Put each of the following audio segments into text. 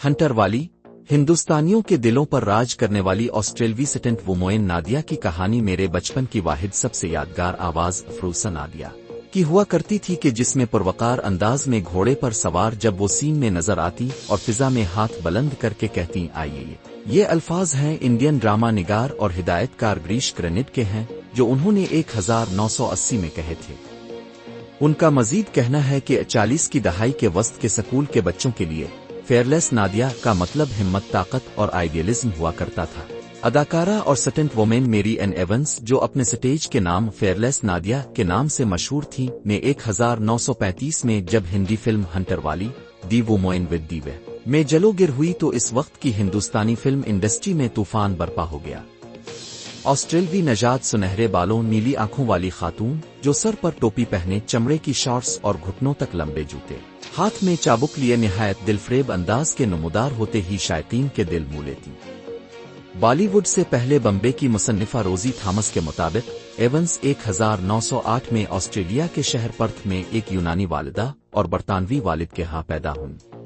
Hunter वाली हिंदुस्तानियों के दिलों पर राज करने वाली ऑस्ट्रेलवी स्टंट वुमेन नादिया की कहानी मेरे बचपन की वाहिद सबसे यादगार आवाज अफरोज़ा नादिया की हुआ करती थी कि जिसमें पुरवकार अंदाज में घोड़े पर सवार जब वो सीन में नजर आती और फिजा में हाथ बुलंद करके कहती आइए। ये अल्फाज हैं इंडियन ड्रामा निगार और हिदायतकार ग्रीश ग्रेनिड के हैं जो उन्होंने 1980 में कहे थे। उनका मजीद कहना है कि 40 की दहाई के वस्त के स्कूल के बच्चों के लिए फेयरलेस नादिया का मतलब हिम्मत, ताकत और आइडियलिज्म हुआ करता था। अदाकारा और स्टंट वुमेन मेरी एन एवंस, जो अपने स्टेज के नाम फेयरलेस नादिया के नाम से मशहूर थी, ने 1935 में जब हिंदी फिल्म हंटर वाली दी वुमेन विद दी वे में जलोगिर हुई तो इस वक्त की हिंदुस्तानी फिल्म इंडस्ट्री में तूफान बरपा हो गया। ऑस्ट्रेलवी नजात सुनहरे बालों, नीली आंखों वाली खातून जो सर पर टोपी पहने, चमड़े की शॉर्ट्स और घुटनों तक लंबे जूते, हाथ में चाबुक लिए निहायत दिलफरेब अंदाज के नमूदार होते ही शायकीन के दिल मोह लेती। बॉलीवुड से पहले बम्बे की मुसन्निफा रोजी थॉमस के मुताबिक एवंस 1908 में ऑस्ट्रेलिया के शहर पर्थ में एक यूनानी वालिदा और बरतानवी वालिद के यहाँ पैदा हुई।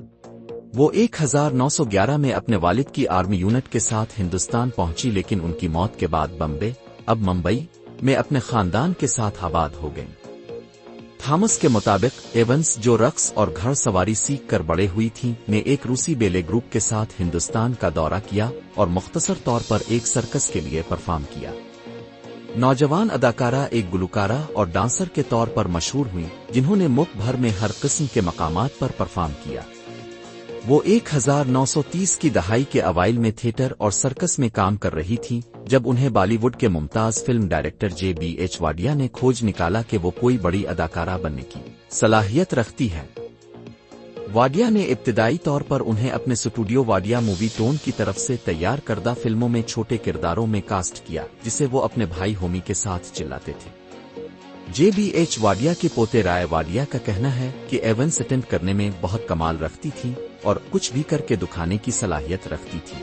वो 1911 में अपने वालिद की आर्मी यूनिट के साथ हिंदुस्तान पहुंची, लेकिन उनकी मौत के बाद बम्बे, अब मुंबई में अपने खानदान के साथ आबाद हो गईं। थॉमस के मुताबिक एवंस, जो रक्स और घड़ सवारी सीख कर बड़े हुई थीं, ने एक रूसी बेले ग्रुप के साथ हिंदुस्तान का दौरा किया और मुख्तसर तौर पर एक सर्कस के लिए परफॉर्म किया। नौजवान अदाकारा एक गुलकारा और डांसर के तौर पर मशहूर हुई, जिन्होंने मुल्क भर में हर किस्म के मकामात पर परफॉर्म किया। वो 1930 की दहाई के अवाइल में थिएटर और सर्कस में काम कर रही थी, जब उन्हें बॉलीवुड के Mumtaz film director JBH Wadia ने खोज निकाला कि वो कोई बड़ी अदाकारा बनने की सलाहियत रखती है। वाडिया ने इब्तिदाई तौर पर उन्हें अपने स्टूडियो वाडिया मूवी टोन की तरफ से तैयार करदा फिल्मों में छोटे किरदारों में कास्ट किया, जिसे वो अपने भाई होमी के साथ चिल्लाते थे। JBH वाडिया के पोते राय वाडिया का कहना है कि एवंस स्टंट करने में बहुत कमाल रखती थी और कुछ भी करके दिखाने की सलाहियत रखती थी।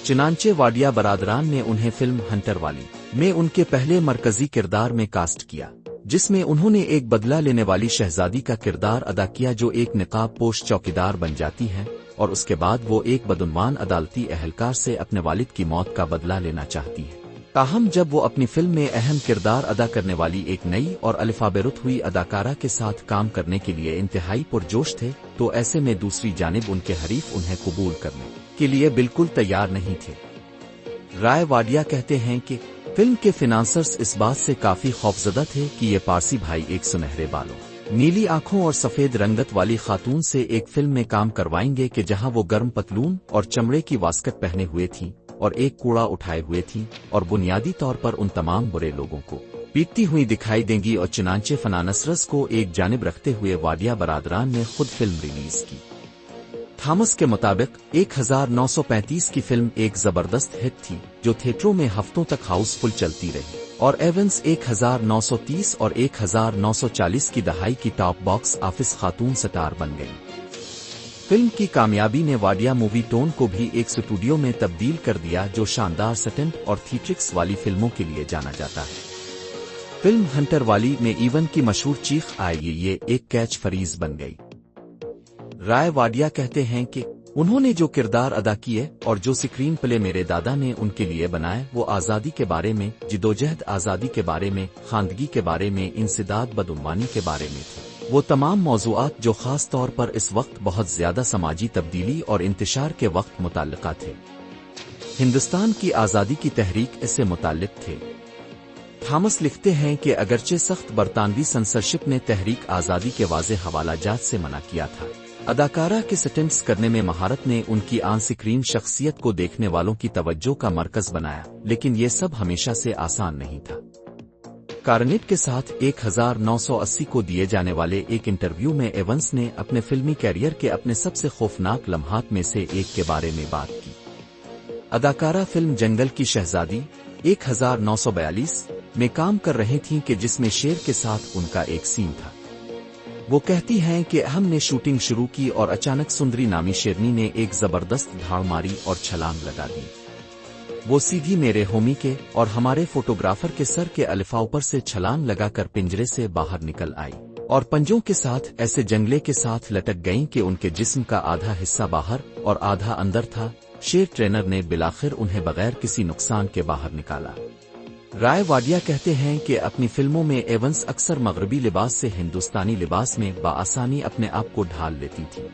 चुनांचे वाडिया बरादरान ने उन्हें फिल्म हंटर वाली में उनके पहले मरकजी किरदार में कास्ट किया, जिसमें उन्होंने एक बदला लेने वाली शहजादी का किरदार अदा किया जो एक निकाब पोश चौकीदार बन जाती है और उसके बाद वो एक बदउनवान अदालती एहलकार से अपने वालिद की मौत का बदला लेना चाहती है। ताहम जब वो अपनी फिल्म में अहम किरदार अदा करने वाली एक नई और अलिफाबेरुत हुई अदाकारा के साथ काम करने के लिए इंतहाई पुरजोश थे, तो ऐसे में दूसरी जानिब उनके हरीफ उन्हें कबूल करने के लिए बिल्कुल तैयार नहीं थे। राय वाडिया कहते हैं कि फिल्म के फिनांसर्स इस बात से काफी खौफजदा थे कि ये पारसी भाई एक सुनहरे बालों, नीली आंखों और सफेद रंगत वाली खातून से एक फिल्म में काम करवाएंगे कि जहां वो गर्म पतलून और चमड़े की वास्कट पहने हुए थीं और एक कूड़ा उठाए हुए थीं और बुनियादी तौर पर उन तमाम बुरे लोगों को पीटती हुई दिखाई देंगी। और चुनांचे फनानसरस को एक जानिब रखते हुए वाडिया बरादरान ने खुद फिल्म रिलीज की। थॉमस के मुताबिक 1935 की फिल्म एक जबरदस्त हिट थी जो थिएटरों में हफ्तों तक हाउसफुल चलती रही और एवंस 1930 और 1940 की दहाई की टॉप बॉक्स ऑफिस खातून स्टार बन गई। फिल्म की कामयाबी ने वाडिया मूवी टोन को भी एक स्टूडियो में तब्दील कर दिया जो शानदार स्टंट और थिएट्रिक्स वाली फिल्मों के लिए जाना जाता है। फिल्म हंटर वाली में इवन की मशहूर चीख आइए ये एक कैच फ्रेज बन गई। राय वाडिया कहते हैं कि उन्होंने जो किरदार अदा किए और जो स्क्रीन प्ले मेरे दादा ने उनके लिए बनाए, वो आज़ादी के बारे में, जिदोजहद आज़ादी के बारे में, खानदगी के बारे में, इंसिदाद बदउनवानी के बारे में थे। वो तमाम मौज़ूआत जो खास तौर पर इस वक्त बहुत ज्यादा समाजी तब्दीली और इंतशार के वक्त मुताल्लिका थे। हिंदुस्तान की आज़ादी की तहरीक इससे मुताल्लिक थे। थॉमस लिखते हैं कि अगरचे सख्त बरतानवी सेंसरशिप ने तहरीक आज़ादी के वाज़े हवालाजात से मना किया था, अदाकारा के स्टंट्स करने में महारत ने उनकी ऑन स्क्रीन शख्सियत को देखने वालों की तवज्जो का मरकज बनाया, लेकिन ये सब हमेशा से आसान नहीं था। कार्नेट के साथ 1980 को दिए जाने वाले एक इंटरव्यू में एवंस ने अपने फिल्मी कैरियर के अपने सबसे खौफनाक लम्हात में से एक के बारे में बात की। अदाकारा फिल्म जंगल की शहजादी 1942 में काम कर रही थीं कि जिसमें शेर के साथ उनका एक सीन था। वो कहती हैं कि हमने शूटिंग शुरू की और अचानक सुंदरी नामी शेरनी ने एक जबरदस्त धाड़ मारी और छलांग लगा दी। वो सीधी मेरे होमी के और हमारे फोटोग्राफर के सर के अलिफा ऊपर से छलांग लगाकर पिंजरे से बाहर निकल आई और पंजों के साथ ऐसे जंगले के साथ लटक गईं कि उनके जिस्म का आधा हिस्सा बाहर और आधा अंदर था। शेर ट्रेनर ने बिलाखिर उन्हें बगैर किसी नुकसान के बाहर निकाला। राय वाडिया कहते हैं कि अपनी फिल्मों में एवंस अक्सर मगरबी लिबास से हिंदुस्तानी लिबास में बआसानी अपने आप को ढाल लेती थी।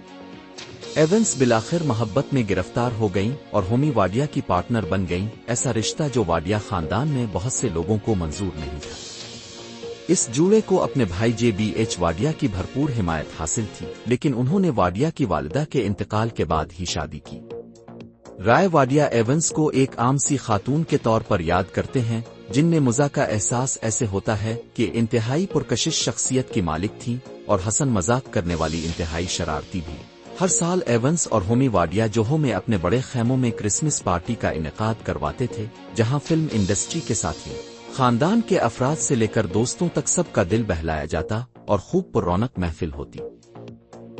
एवंस बिलाखिर मोहब्बत में गिरफ्तार हो गईं और होमी वाडिया की पार्टनर बन गईं, ऐसा रिश्ता जो वाडिया खानदान में बहुत से लोगों को मंजूर नहीं था। इस जूड़े को अपने भाई JBH वाडिया की भरपूर हिमायत हासिल थी, लेकिन उन्होंने वाडिया की वालिदा के इंतकाल के बाद ही शादी की। राय वाडिया एवंस को एक आम सी खातून के तौर पर याद करते हैं, जिनमें मज़ा का एहसास ऐसे होता है कि इंतहाई पुरकशिश शख्सियत की मालिक थीं और हंसन मजाक करने वाली इंतहाई शरारती भी। हर साल एवंस और होमी वाडिया जोहो में अपने बड़े खैमों में क्रिसमस पार्टी का इनेकाद करवाते थे, जहां फिल्म इंडस्ट्री के साथ ही खानदान के अफराद से लेकर दोस्तों तक सबका दिल बहलाया जाता और खूब पुरौनक महफिल होती।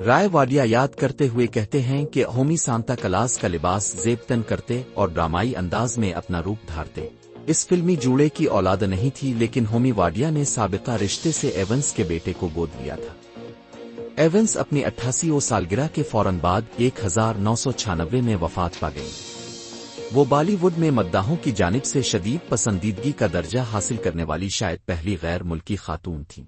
राय वाडिया याद करते हुए कहते हैं कि होमी सांता क्लास का लिबास जेब-तन करते और ड्रामाई अंदाज में अपना रूप धारते। इस फिल्मी जूड़े की औलाद नहीं थी, लेकिन होमी वाडिया ने साबिका रिश्ते से एवंस के बेटे को गोद लिया था। एवंस अपनी 88वीं सालगिरह के फौरन बाद 1996 में वफात पा गई। वो बॉलीवुड में मद्दाहों की जानिब से शदीद पसंदीदगी का दर्जा हासिल करने वाली शायद पहली गैर मुल्की खातून थीं।